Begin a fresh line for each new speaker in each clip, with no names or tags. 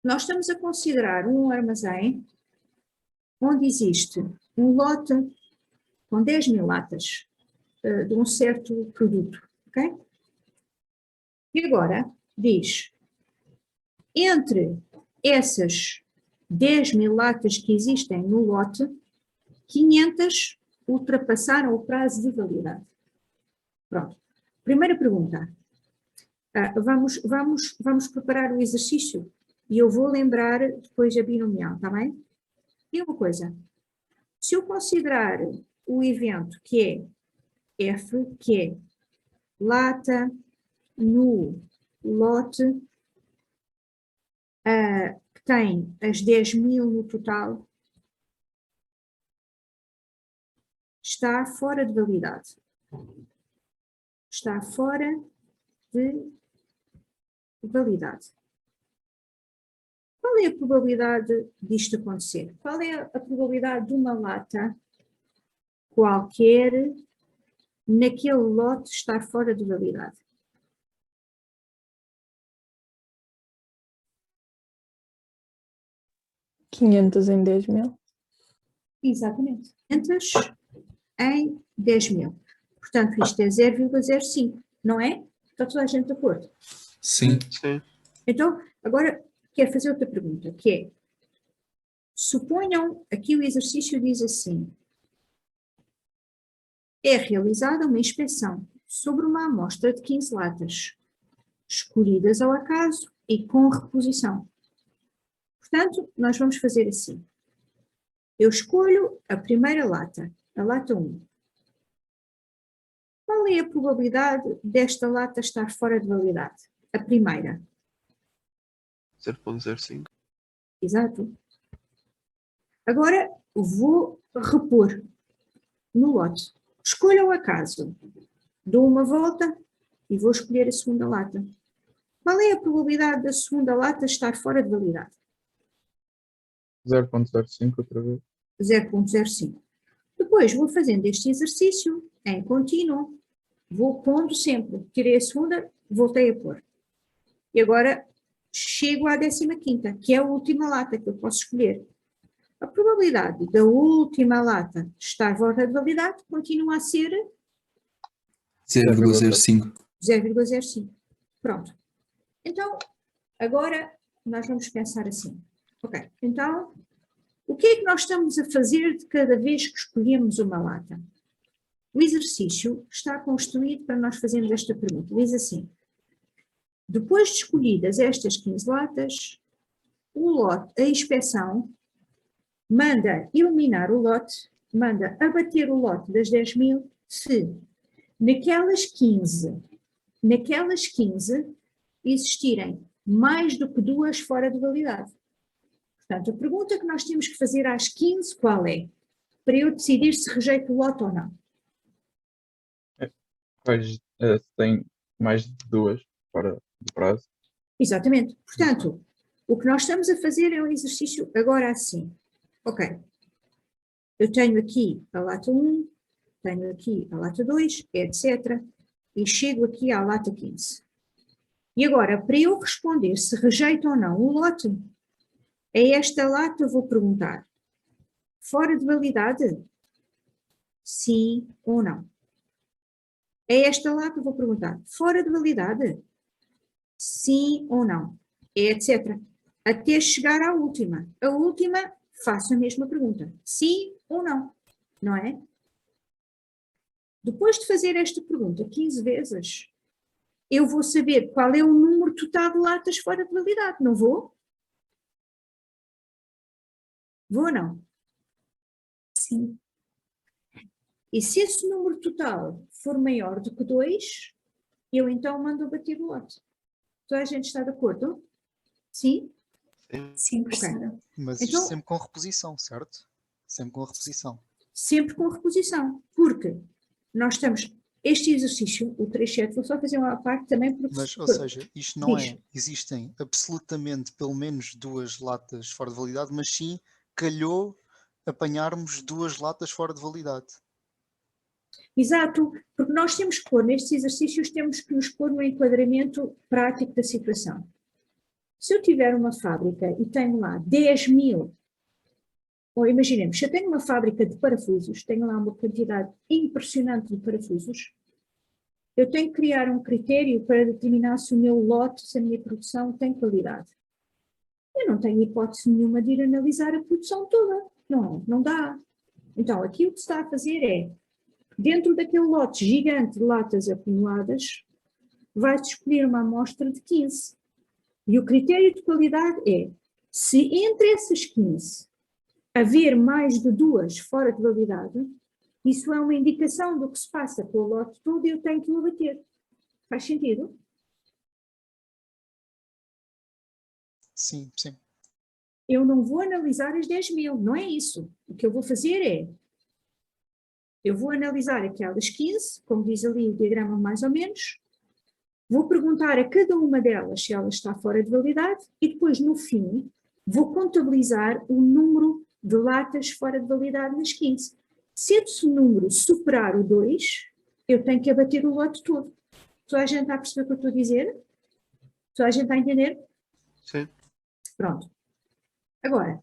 Nós estamos a considerar um armazém onde existe um lote com 10.000 latas de um certo produto, ok? E agora diz, entre essas 10.000 latas que existem no lote, 500 ultrapassaram o prazo de validade. Pronto. Primeira pergunta. Vamos preparar o exercício e eu vou lembrar depois a binomial, está bem? E uma coisa, se eu considerar o evento que é F, que é lata no lote, que tem as 10.000 no total, está fora de validade. Está fora de validade. Qual é a probabilidade disto acontecer? Qual é a probabilidade de uma lata qualquer naquele lote estar fora de validade?
$500 em 10.000.
Exatamente. 500 em 10.000. Portanto, isto é 0,05, não é? Está toda a gente de acordo?
Sim.
Sim.
Então, agora quero fazer outra pergunta, que é, suponham, aqui o exercício diz assim, é realizada uma inspeção sobre uma amostra de 15 latas, escolhidas ao acaso e com reposição. Portanto, nós vamos fazer assim. Eu escolho a primeira lata, a lata 1. Qual é a probabilidade desta lata estar fora de validade? A primeira.
0,05.
Exato. Agora vou repor no lote. Escolho ao acaso. Dou uma volta e vou escolher a segunda lata. Qual é a probabilidade da segunda lata estar fora de validade?
0,05 outra vez.
0,05. Depois vou fazendo este exercício em contínuo. Vou pondo sempre. Tirei a segunda, voltei a pôr. E agora chego à 15ª, que é a última lata que eu posso escolher. A probabilidade da última lata estar fora de validade continua a ser
0,05.
0,05. Pronto. Então, agora nós vamos pensar assim. Ok, então, o que é que nós estamos a fazer de cada vez que escolhemos uma lata? O exercício está construído para nós fazermos esta pergunta. Diz assim, depois de escolhidas estas 15 latas, o lote, a inspeção, manda eliminar o lote, manda abater o lote das 10.000 se naquelas 15 existirem mais do que 2 fora de validade. Portanto, a pergunta que nós temos que fazer às 15 qual é? Para eu decidir se rejeito o lote ou não.
Pois, tem mais de 2 fora do prazo.
Exatamente. Portanto, o que nós estamos a fazer é um exercício agora assim. Ok. Eu tenho aqui a lata 1, tenho aqui a lata 2, etc. E chego aqui à lata 15. E agora, para eu responder se rejeito ou não o lote, a esta lata eu vou perguntar, fora de validade? Sim ou não? A esta lata eu vou perguntar, fora de validade? Sim ou não? Etc. Até chegar à última. A última, faço a mesma pergunta. Sim ou não? Não é? Depois de fazer esta pergunta 15 vezes, eu vou saber qual é o número total de latas fora de validade, não vou? Vou ou não? Sim. E se esse número total for maior do que 2, eu então mando abater o lote. Toda a gente está de acordo? Sim?
Sim.
Ok.
Mas
Então,
isto sempre com reposição, certo? Sempre com reposição.
sempre com reposição, porque nós estamos, este exercício, o 3.7, vou só fazer uma parte também porque...
Mas, ou seja, isto não
Diz.
é, existem absolutamente pelo menos 2 latas fora de validade, mas sim calhou apanharmos 2 latas fora de validade.
Exato, porque nós temos que pôr, nestes exercícios temos que nos pôr no enquadramento prático da situação. Se eu tiver uma fábrica e tenho lá 10.000, ou imaginemos, se eu tenho uma fábrica de parafusos, tenho lá uma quantidade impressionante de parafusos, eu tenho que criar um critério para determinar se o meu lote, se a minha produção tem qualidade. Eu não tenho hipótese nenhuma de ir analisar a produção toda. Não, não dá. Então, aqui o que se está a fazer é, dentro daquele lote gigante de latas acumuladas, vai-se escolher uma amostra de 15. E o critério de qualidade é, se entre essas 15 haver mais de 2 fora de validade, isso é uma indicação do que se passa pelo lote todo e eu tenho que o abater. Faz sentido?
Sim, sim.
Eu não vou analisar as 10.000, não é isso. O que eu vou fazer é, eu vou analisar aquelas 15, como diz ali o diagrama mais ou menos, vou perguntar a cada uma delas se ela está fora de validade e depois, no fim, vou contabilizar o número de latas fora de validade nas 15. Se esse número superar o 2, eu tenho que abater o lote todo. Toda a gente está a perceber o que eu estou a dizer? Toda a gente está a entender?
Sim.
Pronto. Agora,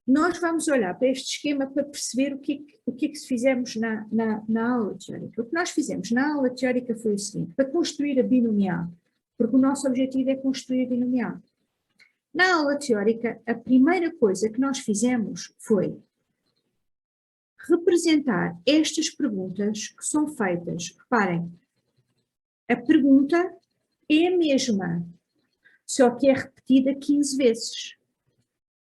nós vamos olhar para este esquema para perceber o que é que fizemos na aula teórica. O que nós fizemos na aula teórica foi o seguinte, para construir a binomial, porque o nosso objetivo é construir a binomial. Na aula teórica, a primeira coisa que nós fizemos foi representar estas perguntas que são feitas. Reparem, a pergunta é a mesma, só que é repetida 15 vezes.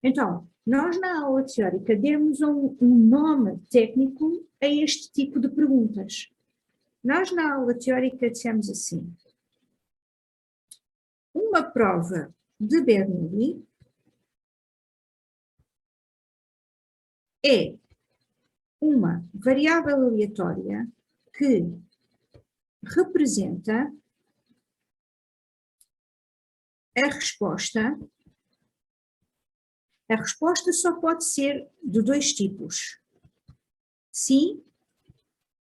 Então, nós na aula teórica demos um nome técnico a este tipo de perguntas. Nós na aula teórica dissemos assim, uma prova de Bernoulli é uma variável aleatória que representa a resposta. A resposta só pode ser de 2 tipos, sim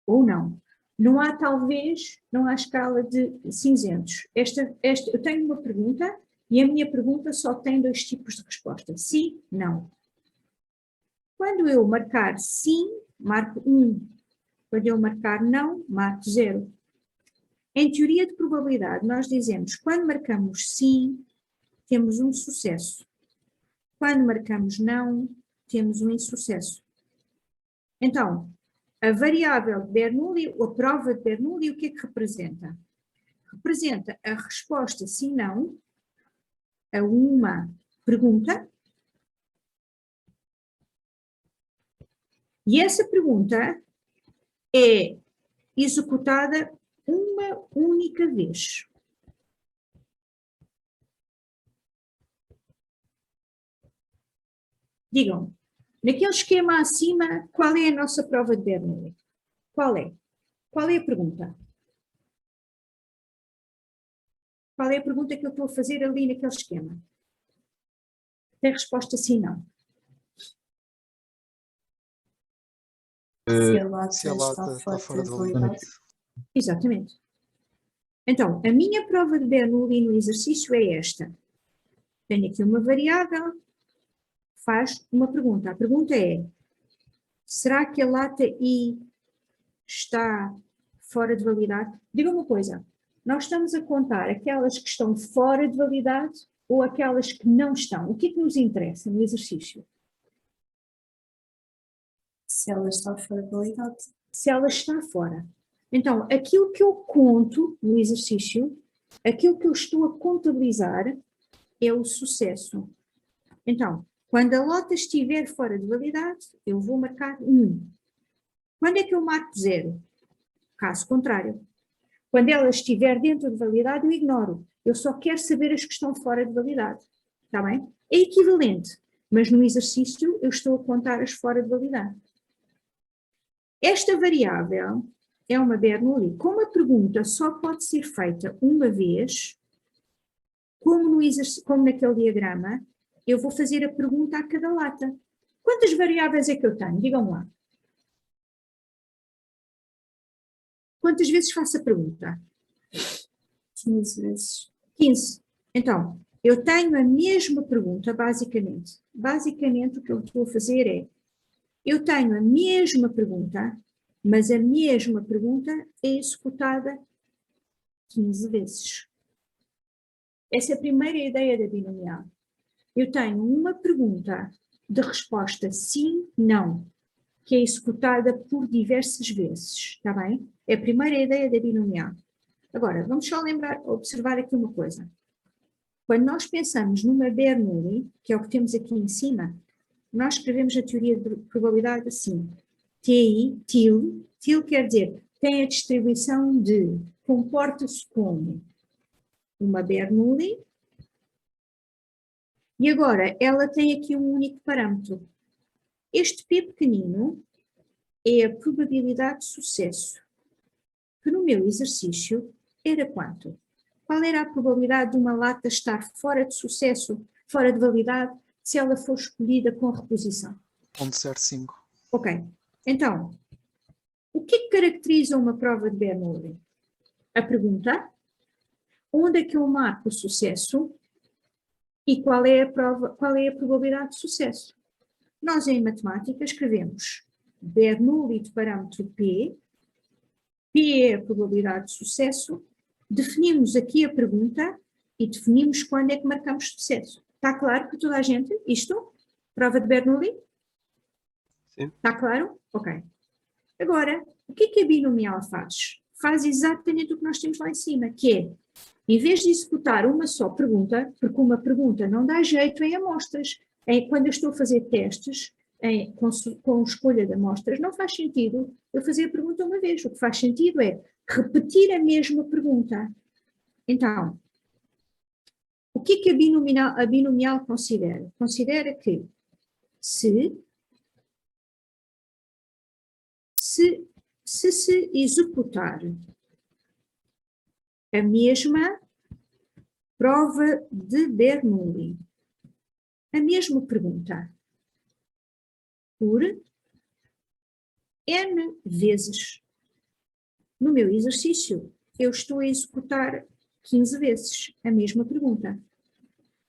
ou não. Não há talvez, não há escala de cinzentos. Eu tenho uma pergunta e a minha pergunta só tem 2 tipos de resposta, sim, não. Quando eu marcar sim, marco 1. Quando eu marcar não, marco 0. Em teoria de probabilidade, nós dizemos, quando marcamos sim, temos um sucesso. Quando marcamos não, temos um insucesso. Então, a variável de Bernoulli, ou a prova de Bernoulli, o que é que representa? Representa a resposta sim-não a uma pergunta. E essa pergunta é executada uma única vez. Digam, naquele esquema acima, qual é a nossa prova de Bernoulli? Qual é? Qual é a pergunta? Qual é a pergunta que eu estou a fazer ali naquele esquema? Tem resposta sim, não.
Se a lata
Se a lata
está
está fora de
validade.
Exatamente. Então, a minha prova de Bernoulli no exercício é esta. Tenho aqui uma variável, faz uma pergunta. A pergunta é, será que a lata I está fora de validade? Diga uma coisa, nós estamos a contar aquelas que estão fora de validade ou aquelas que não estão? O que é que nos interessa no exercício?
Se ela está fora de validade.
Se ela está fora. Então, aquilo que eu conto no exercício, aquilo que eu estou a contabilizar é o sucesso. Então, quando a lota estiver fora de validade, eu vou marcar 1. Quando é que eu marco 0? Caso contrário. Quando ela estiver dentro de validade, eu ignoro. Eu só quero saber as que estão fora de validade. Está bem? É equivalente, mas no exercício eu estou a contar as fora de validade. Esta variável é uma Bernoulli. Como a pergunta só pode ser feita uma vez, como naquele diagrama, eu vou fazer a pergunta a cada lata. Quantas variáveis é que eu tenho? Digam lá. Quantas vezes faço a pergunta?
15 vezes.
15. Então, Eu tenho a mesma pergunta, basicamente. Basicamente, o que eu estou a fazer é, eu tenho a mesma pergunta, mas a mesma pergunta é executada 15 vezes. Essa é a primeira ideia da binomial. Eu tenho uma pergunta de resposta sim, não, que é executada por diversas vezes, está bem? É a primeira ideia da binomial. Agora, vamos só observar aqui uma coisa. Quando nós pensamos numa Bernoulli, que é o que temos aqui em cima, nós escrevemos a teoria de probabilidade assim. TIL quer dizer, tem a distribuição de, comporta-se como uma Bernoulli, e agora ela tem aqui um único parâmetro. Este P pequenino é a probabilidade de sucesso, que no meu exercício era quanto? Qual era a probabilidade de uma lata estar fora de sucesso, fora de validade, se ela for escolhida com reposição?
0.05.
Ok, então, o que é que caracteriza uma prova de Bernoulli? A pergunta, onde é que eu marco o sucesso e qual é a probabilidade de sucesso? Nós em matemática escrevemos Bernoulli de parâmetro P, P é a probabilidade de sucesso, definimos aqui a pergunta e definimos quando é que marcamos sucesso. Está claro para toda a gente isto? Prova de Bernoulli?
Sim.
Está claro? Ok. Agora, o que a binomial faz? Faz exatamente o que nós temos lá em cima, que é, em vez de executar uma só pergunta, porque uma pergunta não dá jeito em amostras, quando eu estou a fazer testes com escolha de amostras, não faz sentido eu fazer a pergunta uma vez. O que faz sentido é repetir a mesma pergunta. Então, o que a binomial considera? Considera que se executar a mesma prova de Bernoulli, a mesma pergunta, por N vezes. No meu exercício, eu estou a executar 15 vezes a mesma pergunta.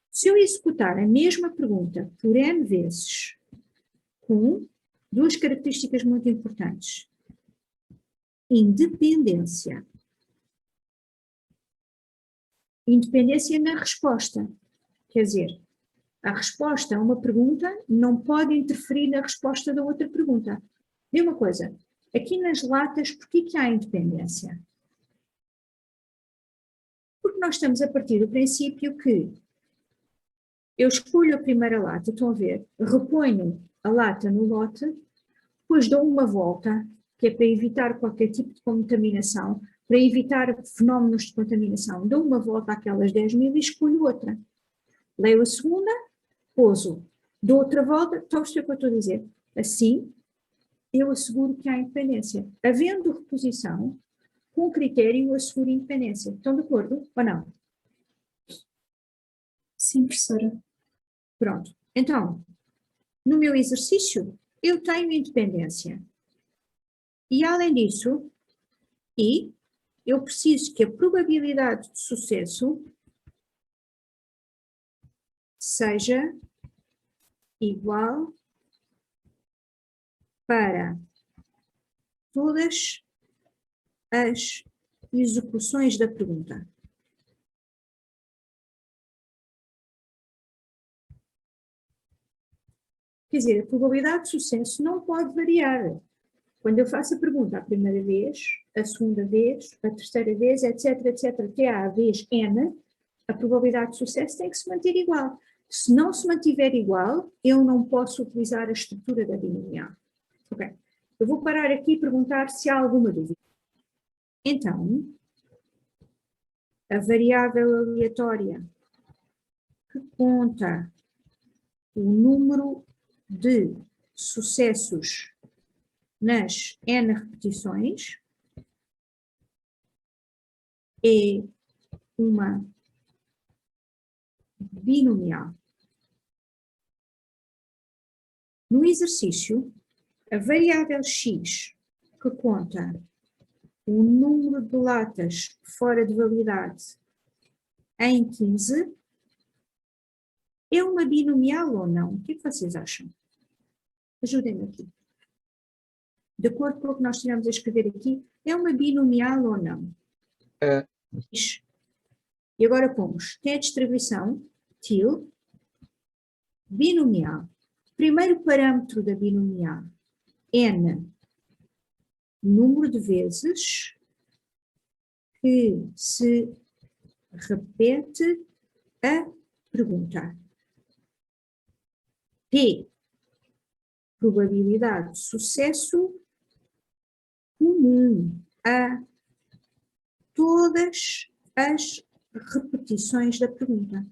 Se eu executar a mesma pergunta por N vezes, com duas características muito importantes. Independência. Independência na resposta. Quer dizer, a resposta a uma pergunta não pode interferir na resposta da outra pergunta. Vê uma coisa, aqui nas latas, por que há independência? Porque nós estamos a partir do princípio que eu escolho a primeira lata, estão a ver, reponho a lata no lote, depois dou uma volta, que é para evitar qualquer tipo de contaminação, para evitar fenómenos de contaminação, dou uma volta àquelas 10.000 e escolho outra. Leio a segunda, pouso, dou outra volta, estão a perceber o que eu estou a dizer? Assim, eu asseguro que há independência. Havendo reposição, com critério eu asseguro independência. Estão de acordo ou não?
Sim, professora.
Pronto. Então, no meu exercício, eu tenho independência. E além disso, eu preciso que a probabilidade de sucesso seja igual para todas as execuções da pergunta. Quer dizer, a probabilidade de sucesso não pode variar. Quando eu faço a pergunta a primeira vez, a segunda vez, a terceira vez, etc, etc, até à vez N, a probabilidade de sucesso tem que se manter igual. Se não se mantiver igual, eu não posso utilizar a estrutura da binomial. Ok. Eu vou parar aqui e perguntar se há alguma dúvida. Então, a variável aleatória que conta o número de sucessos nas N repetições é uma binomial. No exercício, a variável x, que conta o número de latas fora de validade em 15, É uma binomial ou não? O que é que vocês acham? Ajudem-me aqui. De acordo com o que nós tivemos a escrever aqui, é uma binomial ou não?
É.
E agora pomos, tem a distribuição, til, binomial. Primeiro parâmetro da binomial, n, número de vezes que se repete a pergunta. P, probabilidade de sucesso comum a todas as repetições da pergunta.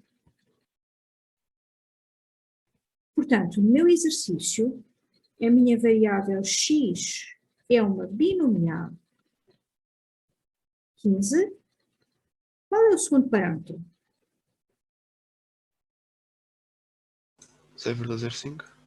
Portanto, no meu exercício, a minha variável x é uma binomial 15. Qual é o segundo parâmetro?
0,05.